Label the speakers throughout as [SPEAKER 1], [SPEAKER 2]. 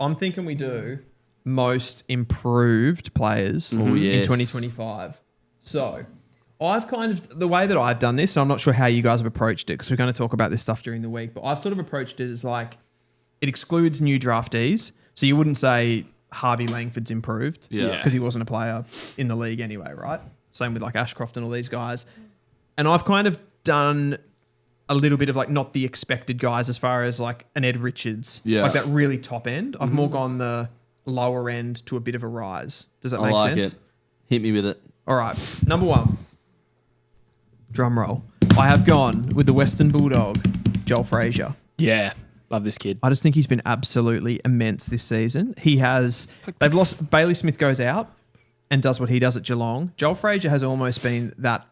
[SPEAKER 1] I'm thinking we do most improved players in 2025. So I've kind of, the way that I've done this, so I'm not sure how you guys have approached it because we're going to talk about this stuff during the week, but I've sort of approached it as like, it excludes new draftees. So you wouldn't say Harvey Langford's improved because he wasn't a player in the league anyway, right? Same with like Ashcroft and all these guys. And I've kind of done a little bit of like not the expected guys as far as like an Ed Richards, like that really top end. I've more gone the lower end to a bit of a rise. Does that make sense?
[SPEAKER 2] It. Hit me with it.
[SPEAKER 1] All right. Number 1. Drum roll. I have gone with the Western Bulldog, Joel Frazier.
[SPEAKER 3] Yeah. Love this kid.
[SPEAKER 1] I just think he's been absolutely immense this season. He has... They've lost... Bailey Smith goes out and does what he does at Geelong. Joel Frazier has almost been that...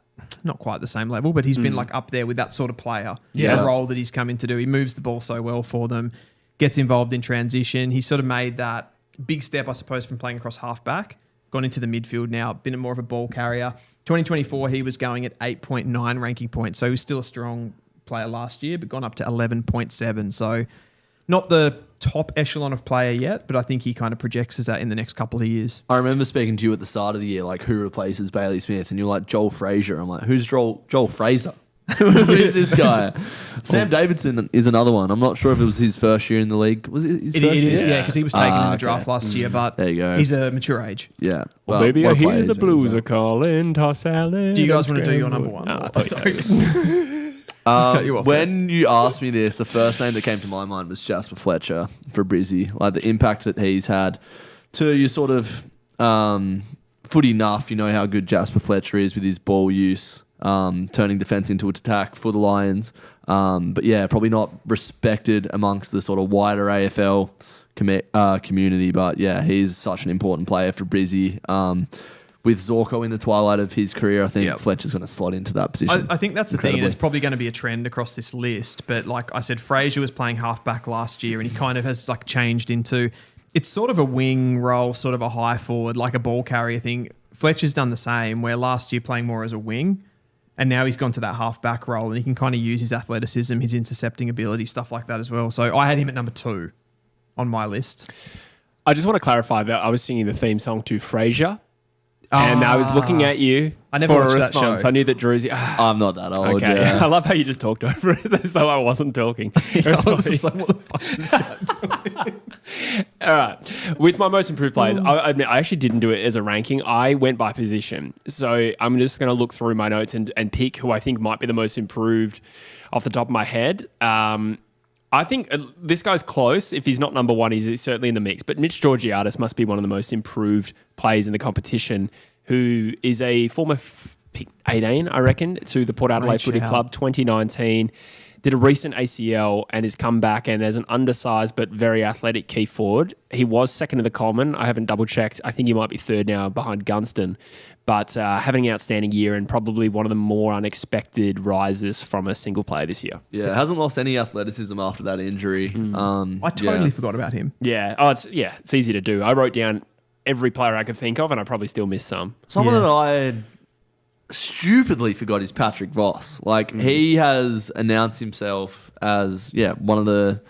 [SPEAKER 1] Not quite the same level, but he's been like up there with that sort of player. Yeah. The role that he's come in to do. He moves the ball so well for them. Gets involved in transition. He's sort of made that big step, I suppose, from playing across halfback. Gone into the midfield now. Been more of a ball carrier. 2024, he was going at 8.9 ranking points. So he was still a strong player last year, but gone up to 11.7. So not the top echelon of player yet, but I think he kind of projects as that in the next couple of years.
[SPEAKER 2] I remember speaking to you at the start of the year, like who replaces Bailey Smith, and you're like Joel Frazier. I'm like, who's Joel Fraser? Who is this guy? Sam Davidson is another one. I'm not sure if it was his first year in the league. Was it his first year?
[SPEAKER 1] It is, yeah, because he was taken in the draft last year, but
[SPEAKER 2] there you go.
[SPEAKER 1] He's a mature age.
[SPEAKER 2] Yeah.
[SPEAKER 3] Well, maybe I hear the Blues are calling, toss Allen.
[SPEAKER 1] Do you guys want to do your number 1?
[SPEAKER 3] Oh, sorry.
[SPEAKER 2] When you asked me this, the first name that came to my mind was Jasper Fletcher for Drewzy. Like the impact that he's had to your sort of footy nuff. You know how good Jasper Fletcher is with his ball use, turning defence into attack for the Lions. But yeah, probably not respected amongst the sort of wider AFL community. But yeah, he's such an important player for Drewzy. With Zorko in the twilight of his career, I think Fletcher's going to slot into that position.
[SPEAKER 1] I think that's the thing, and it's probably going to be a trend across this list. But like I said, Frazier was playing halfback last year, and he kind of has like changed into, it's sort of a wing role, sort of a high forward, like a ball carrier thing. Fletcher's done the same, where last year playing more as a wing, and now he's gone to that halfback role, and he can kind of use his athleticism, his intercepting ability, stuff like that as well. So I had him at number 2 on my list.
[SPEAKER 3] I just want to clarify that I was singing the theme song to Frasier. And I was looking at you for a response. I knew that Drewzy...
[SPEAKER 2] I'm not that old.
[SPEAKER 3] Okay.
[SPEAKER 2] Yeah.
[SPEAKER 3] I love how you just talked over it as though I wasn't talking.
[SPEAKER 1] I was just like, what the fuck is this guy doing?
[SPEAKER 3] All right. With my most improved players, I admit I actually didn't do it as a ranking. I went by position. So I'm just going to look through my notes and pick who I think might be the most improved off the top of my head. I think this guy's close. If he's not number 1, he's certainly in the mix. But Mitch Georgiadis must be one of the most improved players in the competition, who is a former pick 18, I reckon, to the Port Adelaide Footy Club, 2019. Did a recent ACL and has come back, and as an undersized but very athletic key forward. He was second in the Coleman. I haven't double-checked. I think he might be third now behind Gunston. But having an outstanding year and probably one of the more unexpected rises from a single player this year.
[SPEAKER 2] Yeah, hasn't lost any athleticism after that injury.
[SPEAKER 1] I totally forgot about him.
[SPEAKER 3] Yeah. It's easy to do. I wrote down every player I could think of, and I probably still missed some.
[SPEAKER 2] Someone that I stupidly forgot is Patrick Voss. Like, he has announced himself as, one of the...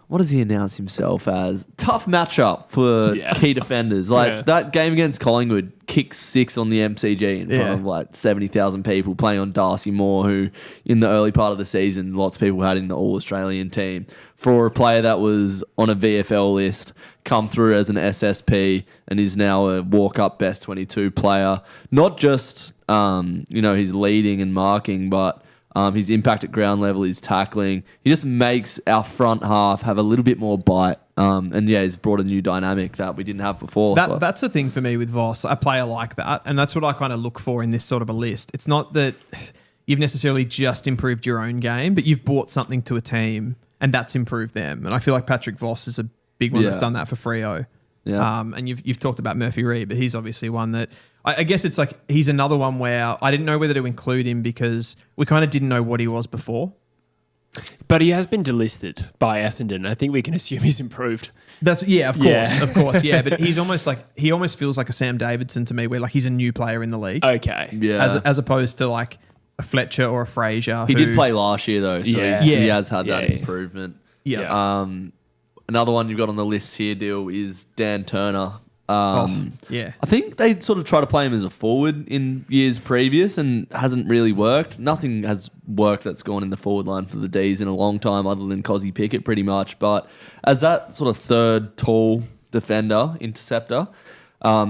[SPEAKER 2] What does he announce himself as? Tough matchup for key defenders. Like, that game against Collingwood, kicked 6 on the MCG in front of like 70,000 people, playing on Darcy Moore, who in the early part of the season, lots of people had in the All-Australian team. For a player that was on a VFL list, come through as an SSP and is now a walk-up best 22 player. Not just, his leading and marking, but his impact at ground level, his tackling. He just makes our front half have a little bit more bite. He's brought a new dynamic that we didn't have before.
[SPEAKER 1] That's the thing for me with Voss, a player like that. And that's what I kind of look for in this sort of a list. It's not that you've necessarily just improved your own game, but you've brought something to a team and that's improved them. And I feel like Patrick Voss is a big one that's done that for Freo. Yeah. And you've talked about Murphy Reid, but he's obviously one that I guess it's like he's another one where I didn't know whether to include him because we kind of didn't know what he was before.
[SPEAKER 3] But he has been delisted by Essendon. I think we can assume he's improved.
[SPEAKER 1] Of course, yeah. But he almost feels like a Sam Davidson to me, where like he's a new player in the league.
[SPEAKER 3] Okay,
[SPEAKER 1] yeah. As opposed to like a Fletcher or a Frazier.
[SPEAKER 2] He did play last year though, so he has had that improvement.
[SPEAKER 1] Yeah.
[SPEAKER 2] another one you've got on the list here, Deal, is Dan Turner.
[SPEAKER 1] Yeah.
[SPEAKER 2] I think they sort of try to play him as a forward in years previous and hasn't really worked. Nothing has worked that's gone in the forward line for the D's in a long time other than Cozzy Pickett pretty much. But as that sort of third tall defender, interceptor,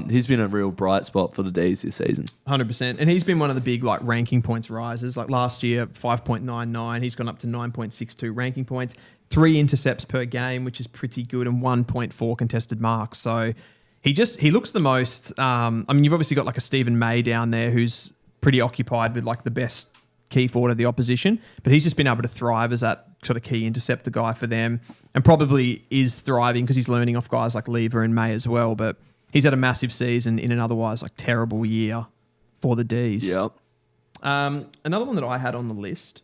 [SPEAKER 2] he's been a real bright spot for the D's this season.
[SPEAKER 1] 100%. And he's been one of the big like ranking points rises. Like last year, 5.99. He's gone up to 9.62 ranking points. 3 intercepts per game, which is pretty good, and 1.4 contested marks. So he looks the most. I mean, you've obviously got like a Stephen May down there who's pretty occupied with like the best key forward of the opposition, but he's just been able to thrive as that sort of key interceptor guy for them, and probably is thriving because he's learning off guys like Lever and May as well. But he's had a massive season in an otherwise like terrible year for the D's.
[SPEAKER 2] Yep.
[SPEAKER 1] Another one that I had on the list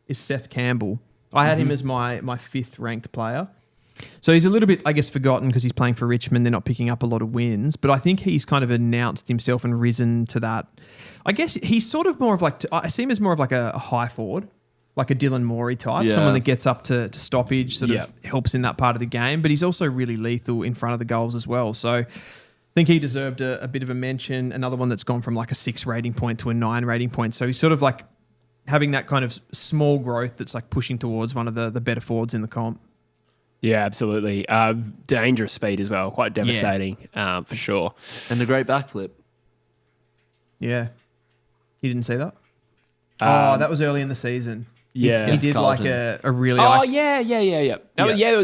[SPEAKER 1] is Seth Campbell. I had him as my 5th ranked player. So he's a little bit, I guess, forgotten because he's playing for Richmond. They're not picking up a lot of wins. But I think he's kind of announced himself and risen to that. I guess he's sort of more of like, I see him as more of like a high forward, like a Dylan Morey type, someone that gets up to stoppage, sort of helps in that part of the game. But he's also really lethal in front of the goals as well. So I think he deserved a bit of a mention. Another one that's gone from like a 6 rating point to a 9 rating point. So he's sort of like having that kind of small growth that's like pushing towards one of the better forwards in the comp.
[SPEAKER 3] Yeah, absolutely. Dangerous speed as well. Quite devastating, for sure.
[SPEAKER 2] And a great backflip.
[SPEAKER 1] Yeah. You didn't see that? That was early in the season.
[SPEAKER 3] Yeah.
[SPEAKER 1] He did
[SPEAKER 2] Carlton.
[SPEAKER 1] like a really...
[SPEAKER 3] Oh, yeah.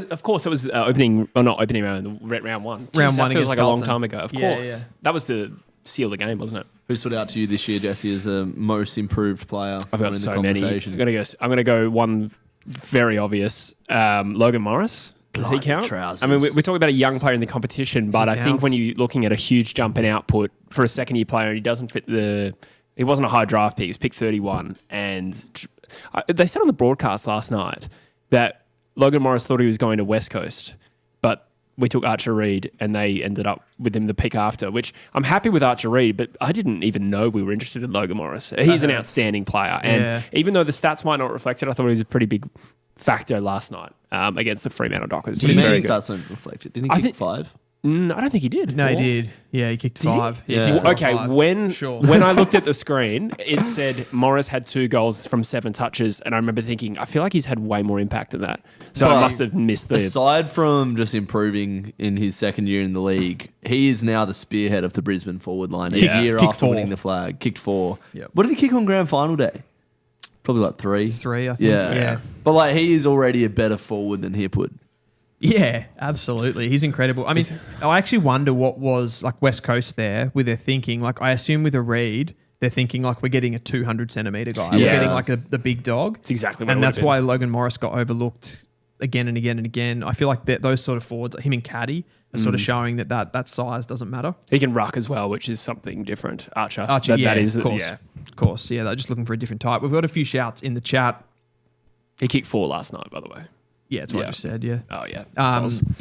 [SPEAKER 3] Of course, it was opening... Well, not opening round, round 1.
[SPEAKER 1] Round 1
[SPEAKER 3] that feels
[SPEAKER 1] against
[SPEAKER 3] like a long
[SPEAKER 1] Carlton.
[SPEAKER 3] time ago. Of
[SPEAKER 1] Yeah,
[SPEAKER 3] course.
[SPEAKER 1] yeah.
[SPEAKER 3] That was to seal the game, wasn't it?
[SPEAKER 2] Who stood out to you this year, Jesse, as a most improved player?
[SPEAKER 3] I've got
[SPEAKER 2] in
[SPEAKER 3] so
[SPEAKER 2] the
[SPEAKER 3] many.
[SPEAKER 2] conversation?
[SPEAKER 3] I'm gonna go one very obvious. Logan Morris. Does he
[SPEAKER 2] Blind
[SPEAKER 3] count?
[SPEAKER 2] trousers.
[SPEAKER 3] I mean, we're talking about a young player in the competition, but I think
[SPEAKER 1] counts.
[SPEAKER 3] when you're looking at a huge jump in output for a second-year player, and he doesn't fit he wasn't a high draft pick. He was pick 31, and they said on the broadcast last night that Logan Morris thought he was going to West Coast, but we took Archer Reed, and they ended up with him the pick after, which I'm happy with Archer Reed, but I didn't even know we were interested in Logan Morris. He's an outstanding player, and even though the stats might not reflect it, I thought he was a pretty big factor last night against the Fremantle Dockers.
[SPEAKER 2] What do you
[SPEAKER 3] He's
[SPEAKER 2] mean
[SPEAKER 3] very
[SPEAKER 2] his
[SPEAKER 3] good.
[SPEAKER 2] stats don't reflect it? Didn't he kick 5?
[SPEAKER 3] I don't think he did.
[SPEAKER 1] No, he
[SPEAKER 3] 4?
[SPEAKER 1] did. Yeah, he kicked 5.
[SPEAKER 2] he?
[SPEAKER 1] Yeah.
[SPEAKER 2] Yeah.
[SPEAKER 1] He kicked 4 or
[SPEAKER 3] Okay,
[SPEAKER 1] 5.
[SPEAKER 3] when when I looked at the screen, it said Morris had 2 goals from 7 touches, and I remember thinking, I feel like he's had way more impact than that. So I
[SPEAKER 2] But
[SPEAKER 3] must have missed the...
[SPEAKER 2] Aside from just improving in his second year in the league, he is now the spearhead of the Brisbane forward line.
[SPEAKER 3] Yeah.
[SPEAKER 2] A year
[SPEAKER 1] Kicked
[SPEAKER 2] after
[SPEAKER 1] 4.
[SPEAKER 2] winning the flag. Kicked 4.
[SPEAKER 1] Yep.
[SPEAKER 2] What did he kick on grand final day? Probably like 3.
[SPEAKER 1] 3, I think.
[SPEAKER 2] Yeah. But like he is already a better forward than Hipwood.
[SPEAKER 1] Yeah, absolutely. He's incredible. I mean, I actually wonder what was like West Coast there with their thinking. Like, I assume with a Reed, they're thinking like we're getting a 200 centimetre guy.
[SPEAKER 3] Yeah.
[SPEAKER 1] We're getting like the big dog.
[SPEAKER 3] It's exactly what
[SPEAKER 1] And
[SPEAKER 3] it
[SPEAKER 1] that's
[SPEAKER 3] would've
[SPEAKER 1] why Logan Morris got overlooked again and again and again. I feel like those sort of forwards, him and Caddy, are sort of showing that size doesn't matter.
[SPEAKER 3] been. He can ruck as well, which is something different. Archer.
[SPEAKER 1] Archie,
[SPEAKER 3] that is,
[SPEAKER 1] of course.
[SPEAKER 3] yeah.
[SPEAKER 1] Of course, yeah. They're just looking for a different type. We've got a few shouts in the chat.
[SPEAKER 3] He kicked 4 last night, by the way.
[SPEAKER 1] Yeah, that's what I
[SPEAKER 3] Yeah.
[SPEAKER 1] just said, yeah.
[SPEAKER 3] Oh, yeah.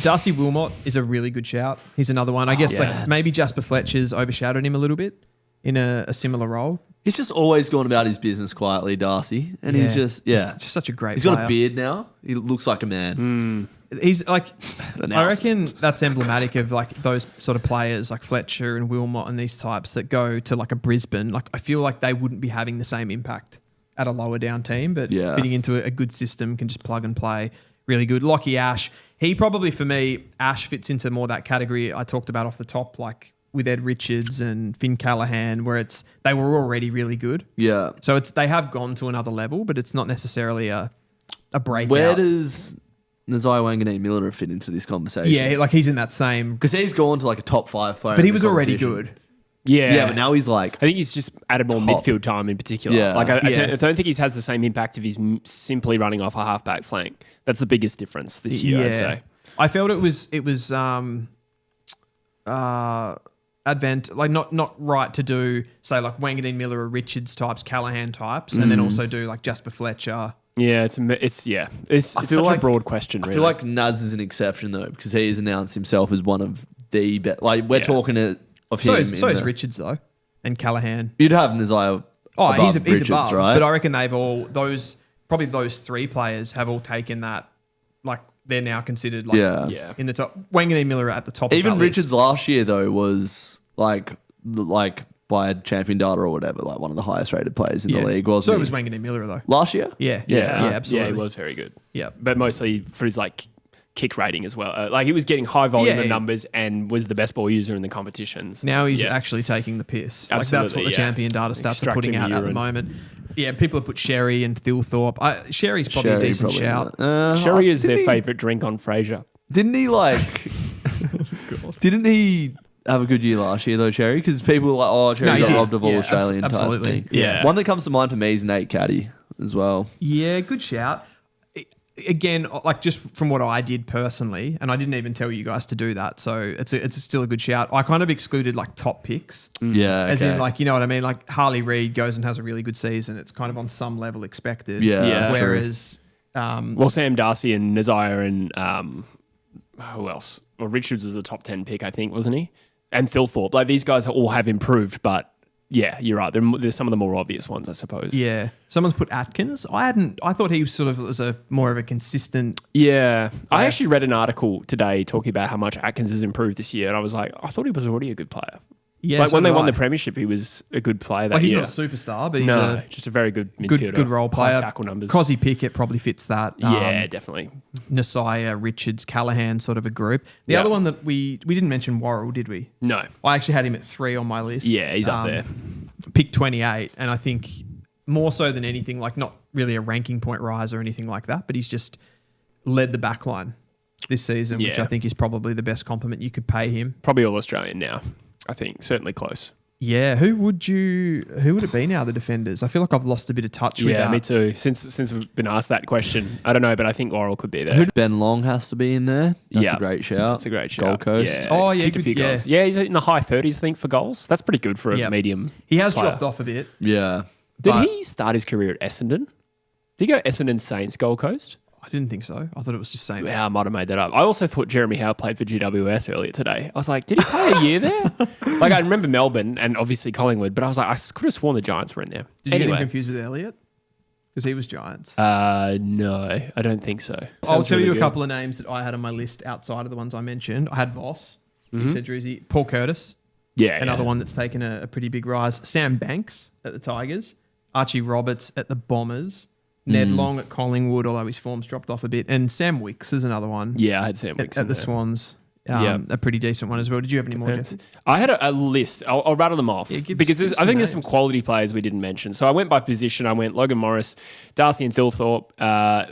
[SPEAKER 1] Darcy Wilmot is a really good shout. He's another one. I guess like maybe Jasper Fletcher's overshadowed him a little bit in a similar role.
[SPEAKER 2] He's just always gone about his business quietly, Darcy. And he's just,
[SPEAKER 1] He's just such a great
[SPEAKER 2] He's
[SPEAKER 1] player.
[SPEAKER 2] got a beard now. He looks like a man.
[SPEAKER 1] He's like, I
[SPEAKER 2] Analysis.
[SPEAKER 1] reckon that's emblematic of like those sort of players like Fletcher and Wilmot and these types that go to like a Brisbane. Like I feel like they wouldn't be having the same impact at a lower down team, but
[SPEAKER 2] Yeah.
[SPEAKER 1] fitting into a good system can just plug and play really good. Lockie Ash, he probably for me, Ash fits into more that category I talked about off the top, like with Ed Richards and Finn Callahan, where they were already really good.
[SPEAKER 2] Yeah.
[SPEAKER 1] So they have gone to another level, but it's not necessarily a breakout.
[SPEAKER 2] Where does Nazai Wanganeen Miller fit into this conversation?
[SPEAKER 1] Yeah, like he's in that same.
[SPEAKER 2] Because he's gone to like a top 5 player.
[SPEAKER 1] But
[SPEAKER 2] in
[SPEAKER 1] he
[SPEAKER 2] the
[SPEAKER 1] was already
[SPEAKER 2] competition.
[SPEAKER 1] good.
[SPEAKER 3] Yeah.
[SPEAKER 2] Yeah, but now he's like,
[SPEAKER 3] I think he's just added more
[SPEAKER 2] Top.
[SPEAKER 3] midfield time in particular.
[SPEAKER 2] Yeah.
[SPEAKER 3] Like I
[SPEAKER 1] Yeah.
[SPEAKER 3] don't think he has the same impact if he's simply running off a halfback flank. That's the biggest difference this year, I'd say.
[SPEAKER 1] I felt it was advent like not right to do say like Wanganeen Miller or Richards types, Callahan types, and then also do like Jasper Fletcher.
[SPEAKER 3] Yeah, it's such
[SPEAKER 2] feel
[SPEAKER 3] a
[SPEAKER 2] like-
[SPEAKER 3] broad question.
[SPEAKER 2] I
[SPEAKER 3] Really.
[SPEAKER 2] feel like Naz is an exception though, because he has announced himself as one of the best. Like we're
[SPEAKER 3] Yeah.
[SPEAKER 2] talking of
[SPEAKER 1] So
[SPEAKER 2] him.
[SPEAKER 1] is Richards though, and Callahan.
[SPEAKER 2] You'd have Nazai.
[SPEAKER 1] Oh,
[SPEAKER 2] above
[SPEAKER 1] he's
[SPEAKER 2] Richards,
[SPEAKER 1] above,
[SPEAKER 2] right?
[SPEAKER 1] but I reckon they've all those 3 players have all taken that like they're now considered like
[SPEAKER 2] Yeah.
[SPEAKER 1] in the top. Wanganeen Miller are at the top.
[SPEAKER 2] Even
[SPEAKER 1] of that
[SPEAKER 2] Richards
[SPEAKER 1] list.
[SPEAKER 2] last year though was like by champion data or whatever, like one of the highest rated players in the league, wasn't
[SPEAKER 1] So
[SPEAKER 2] he?
[SPEAKER 1] was Wanganeen Miller though.
[SPEAKER 2] Last year?
[SPEAKER 1] Yeah, absolutely.
[SPEAKER 3] Yeah, he was very good.
[SPEAKER 1] Yeah,
[SPEAKER 3] But mostly for his like kick rating as well. Like he was getting high volume of
[SPEAKER 1] Yeah.
[SPEAKER 3] numbers and was the best ball user in the competitions.
[SPEAKER 1] now he's
[SPEAKER 3] Yeah.
[SPEAKER 1] actually taking the piss. Like that's
[SPEAKER 3] Absolutely,
[SPEAKER 1] what the
[SPEAKER 3] yeah.
[SPEAKER 1] champion data stats are putting
[SPEAKER 3] Extracting
[SPEAKER 1] out at the
[SPEAKER 3] urine.
[SPEAKER 1] moment. Yeah, people have put Sherry and Thilthorpe. Sherry's probably a
[SPEAKER 2] Sherry
[SPEAKER 1] decent
[SPEAKER 2] probably
[SPEAKER 1] shout.
[SPEAKER 2] not.
[SPEAKER 3] Sherry is their
[SPEAKER 2] didn't he-
[SPEAKER 3] favourite drink on Frasier.
[SPEAKER 2] Didn't he like? Didn't he have a good year last year though, Cherry? Because people were like, "Oh, Cherry
[SPEAKER 1] No, he
[SPEAKER 2] got
[SPEAKER 1] did.
[SPEAKER 2] robbed of all
[SPEAKER 1] Yeah,
[SPEAKER 2] Australian type
[SPEAKER 1] absolutely.
[SPEAKER 2] thing."
[SPEAKER 3] Yeah.
[SPEAKER 2] One that comes to mind for me is Nate Caddy as well.
[SPEAKER 1] Yeah, good shout. Again, like just from what I did personally, and I didn't even tell you guys to do that, so it's still a good shout. I kind of excluded like top picks,
[SPEAKER 2] Yeah,
[SPEAKER 1] as
[SPEAKER 2] okay.
[SPEAKER 1] in like you know what I mean. Like Harley Reid goes and has a really good season. It's kind of on some level expected.
[SPEAKER 2] Yeah, true.
[SPEAKER 1] Whereas,
[SPEAKER 3] Well, Sam Darcy and Nazire and who else? Well, Richards was a top 10 pick, I think, wasn't he? And Thilthorpe. Like these guys all have improved, but yeah, you're right. There's some of the more obvious ones, I suppose.
[SPEAKER 1] yeah, someone's put Atkins. I thought he was sort of was a more of a consistent.
[SPEAKER 3] Yeah. I actually read an article today talking about how much Atkins has improved this year, and I was like, I thought he was already a good player.
[SPEAKER 1] Yeah,
[SPEAKER 3] like
[SPEAKER 1] so
[SPEAKER 3] when they
[SPEAKER 1] did
[SPEAKER 3] won
[SPEAKER 1] I.
[SPEAKER 3] the premiership, he was a good player that
[SPEAKER 1] Like he's
[SPEAKER 3] year.
[SPEAKER 1] not a superstar, but he's
[SPEAKER 3] No, just a very good
[SPEAKER 1] a
[SPEAKER 3] midfielder.
[SPEAKER 1] good role player.
[SPEAKER 3] High tackle numbers.
[SPEAKER 1] Cozzy Pickett probably fits that.
[SPEAKER 3] Yeah, definitely.
[SPEAKER 1] Nasiah, Richards, Callahan, sort of a group. The
[SPEAKER 3] Yeah.
[SPEAKER 1] other one that we didn't mention Worrell, did we?
[SPEAKER 3] No.
[SPEAKER 1] I actually had him at 3 on my list.
[SPEAKER 3] Yeah, he's up there.
[SPEAKER 1] Pick 28, and I think more so than anything, like not really a ranking point rise or anything like that, but he's just led the back line this season, which
[SPEAKER 3] Yeah.
[SPEAKER 1] I think is probably the best compliment you could pay him.
[SPEAKER 3] Probably all Australian now, I think. Certainly close.
[SPEAKER 1] Yeah, who would it be now, the defenders? I feel like I've lost a bit of touch with
[SPEAKER 3] Yeah,
[SPEAKER 1] that.
[SPEAKER 3] me too. Since we've been asked that question, I don't know, but I think Laurel could be there.
[SPEAKER 2] Ben Long has to be in there. That's
[SPEAKER 3] Yeah.
[SPEAKER 2] a great shout.
[SPEAKER 3] That's a great shout.
[SPEAKER 2] Gold Coast.
[SPEAKER 3] Yeah.
[SPEAKER 1] Oh, yeah,
[SPEAKER 3] Kicked a
[SPEAKER 1] good-
[SPEAKER 3] few
[SPEAKER 1] yeah.
[SPEAKER 3] goals. Yeah, he's in the high 30s, I think, for goals. That's pretty good for a
[SPEAKER 1] Yeah.
[SPEAKER 3] medium.
[SPEAKER 1] He has
[SPEAKER 3] player.
[SPEAKER 1] dropped off a bit.
[SPEAKER 2] Yeah.
[SPEAKER 3] Did
[SPEAKER 1] but-
[SPEAKER 3] he start his career at Essendon? Did he go Essendon Saints Gold Coast?
[SPEAKER 1] I didn't think so. I thought it was just Saints.
[SPEAKER 3] Yeah, I might have made that up. I also thought Jeremy Howe played for GWS earlier today. I was like, did he play a year there? Like, I remember Melbourne and obviously Collingwood, but I was like, I could have sworn the Giants were in there.
[SPEAKER 1] Did you get him
[SPEAKER 3] Anyway,
[SPEAKER 1] confused with Elliot? Because he was Giants.
[SPEAKER 3] no, I don't think so.
[SPEAKER 1] I'll
[SPEAKER 3] Sounds
[SPEAKER 1] tell
[SPEAKER 3] really
[SPEAKER 1] you a
[SPEAKER 3] good.
[SPEAKER 1] couple of names that I had on my list outside of the ones I mentioned. I had Voss. You said Drewzy. Paul Curtis,
[SPEAKER 3] Yeah,
[SPEAKER 1] another
[SPEAKER 3] yeah.
[SPEAKER 1] one that's taken a pretty big rise. Sam Banks at the Tigers. Archie Roberts at the Bombers. Ned Long at Collingwood, although his form's dropped off a bit. And Sam Wicks is another one
[SPEAKER 3] Yeah, I had Sam Wicks
[SPEAKER 1] at
[SPEAKER 3] in
[SPEAKER 1] the
[SPEAKER 3] there.
[SPEAKER 1] Swans.
[SPEAKER 3] Yeah.
[SPEAKER 1] A pretty decent one as well. Did you have any more,
[SPEAKER 3] Depends.
[SPEAKER 1] Jesse?
[SPEAKER 3] I had a list. I'll rattle them off
[SPEAKER 1] Yeah, give
[SPEAKER 3] because
[SPEAKER 1] us
[SPEAKER 3] I
[SPEAKER 1] some
[SPEAKER 3] think there's some
[SPEAKER 1] names.
[SPEAKER 3] quality players we didn't mention. So I went by position. I went Logan Morris, Darcy and Thilthorpe,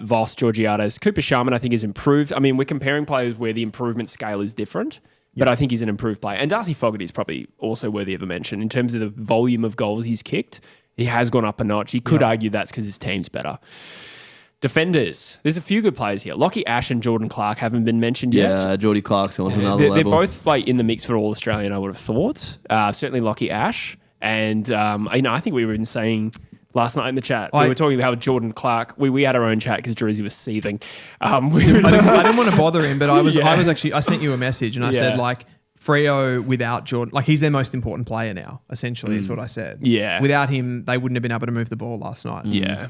[SPEAKER 3] Voss, Georgiades. Cooper Sharman, I think, has improved. I mean, we're comparing players where the improvement scale is different, but I think he's an improved player. And Darcy Fogarty is probably also worthy of a mention in terms of the volume of goals he's kicked. He has gone up a notch. You could argue that's because his team's better. Defenders. There's a few good players here. Lockie Ash and Jordan Clark haven't been mentioned yet.
[SPEAKER 2] Yeah, Geordie Clark's on to another
[SPEAKER 3] They're
[SPEAKER 2] level.
[SPEAKER 3] both like in the mix for All Australian, I would have thought. Certainly Lockie Ash. And I think we were even saying last night in the chat, we were talking about how Jordan Clark, we had our own chat because Drewzy was seething.
[SPEAKER 1] I didn't want to bother him, but I was actually, I sent you a message and I
[SPEAKER 3] Yeah.
[SPEAKER 1] said, like, Freo without Jordan, like he's their most important player now, essentially, is what I said.
[SPEAKER 3] Yeah.
[SPEAKER 1] Without him, they wouldn't have been able to move the ball last night.
[SPEAKER 3] Yeah.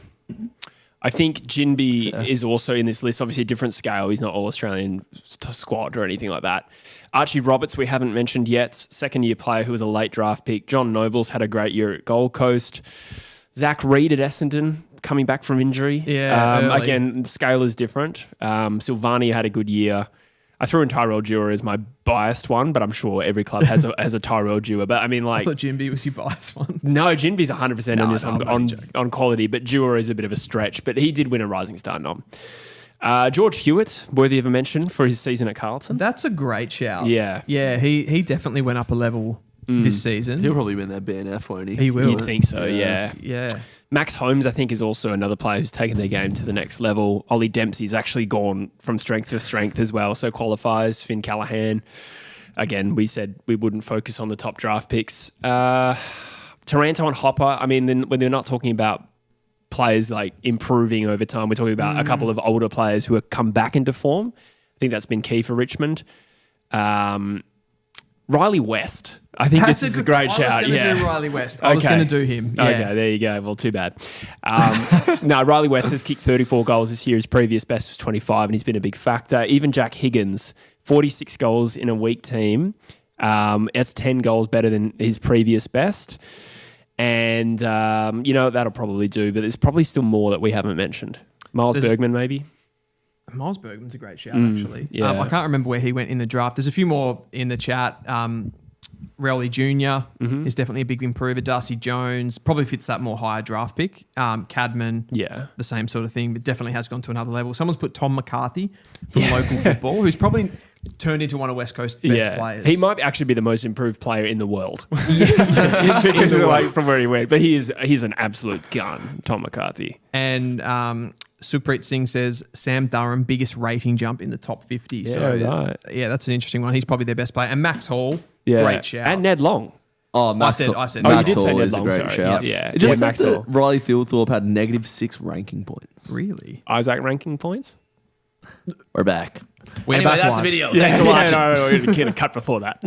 [SPEAKER 3] I think Jinby is also in this list, obviously a different scale. He's not All-Australian squad or anything like that. Archie Roberts, we haven't mentioned yet. Second-year player who was a late draft pick. John Nobles had a great year at Gold Coast. Zach Reed at Essendon, coming back from injury.
[SPEAKER 1] Yeah, early.
[SPEAKER 3] Again, scale is different. Silvani had a good year. I threw in Tyrell Dewar as my biased one, but I'm sure every club has a Tyrell Dewar. But I mean,
[SPEAKER 1] I
[SPEAKER 3] like,
[SPEAKER 1] thought Jimby was your biased one.
[SPEAKER 3] no, Jinby's 100%
[SPEAKER 1] No,
[SPEAKER 3] on this
[SPEAKER 1] no, I'm only joking.
[SPEAKER 3] on quality, but Dewar is a bit of a stretch. But he did win a Rising Star nom. George Hewitt, worthy of a mention for his season at Carlton.
[SPEAKER 1] That's a great shout.
[SPEAKER 3] Yeah.
[SPEAKER 1] Yeah, he definitely went up a level this season.
[SPEAKER 2] He'll probably win that BNF, won't he?
[SPEAKER 1] He will.
[SPEAKER 3] You'd think so, yeah.
[SPEAKER 1] Yeah.
[SPEAKER 3] Max Holmes, I think, is also another player who's taken their game to the next level. Ollie Dempsey's actually gone from strength to strength as well, so qualifies. Finn Callahan. Again, we said we wouldn't focus on the top draft picks. Taranto and Hopper, I mean, then when they're not talking about players like improving over time, we're talking about a couple of older players who have come back into form. I think that's been key for Richmond. Riley West. I think
[SPEAKER 1] That's
[SPEAKER 3] this is a great shout.
[SPEAKER 1] I was going to do Riley West. I was going to do him. Yeah.
[SPEAKER 3] Okay, there you go. Well, too bad. No, Riley West has kicked 34 goals this year. His previous best was 25, and he's been a big factor. Even Jack Higgins, 46 goals in a weak team. That's 10 goals better than his previous best. And, that'll probably do, but there's probably still more that we haven't mentioned. Miles Bergman, maybe?
[SPEAKER 1] Miles Bergman's a great shout, actually.
[SPEAKER 3] Yeah.
[SPEAKER 1] I can't remember where he went in the draft. There's a few more in the chat. Rowley Jr. is definitely a big improver. Darcy Jones probably fits that more higher draft pick. Cadman, the same sort of thing, but definitely has gone to another level. Someone's put Tom McCarthy from local football, who's probably turned into one of West Coast's best players.
[SPEAKER 3] He might actually be the most improved player in the world because of from where he went. But he's an absolute gun, Tom McCarthy.
[SPEAKER 1] And Sukhpreet Singh says Sam Durham, biggest rating jump in the top 50.
[SPEAKER 3] Yeah,
[SPEAKER 1] Yeah, that's an interesting one. He's probably their best player. And Max Hall, great shout.
[SPEAKER 3] And Ned Long.
[SPEAKER 2] Oh, Max
[SPEAKER 1] I said
[SPEAKER 3] you
[SPEAKER 2] Max
[SPEAKER 3] did say
[SPEAKER 2] Hall
[SPEAKER 3] Ned
[SPEAKER 2] is a
[SPEAKER 3] Long,
[SPEAKER 2] great
[SPEAKER 3] sorry.
[SPEAKER 2] shout.
[SPEAKER 3] Yeah.
[SPEAKER 2] It just said
[SPEAKER 3] Max
[SPEAKER 2] that
[SPEAKER 3] Hall.
[SPEAKER 2] Riley Thilthorpe had -6 ranking points.
[SPEAKER 1] Really?
[SPEAKER 3] Isaac ranking points?
[SPEAKER 2] We're back.
[SPEAKER 1] We're
[SPEAKER 2] Anyway,
[SPEAKER 1] back
[SPEAKER 2] that's
[SPEAKER 1] live.
[SPEAKER 2] the video. Thanks for watching.
[SPEAKER 3] No, we're going to cut before that.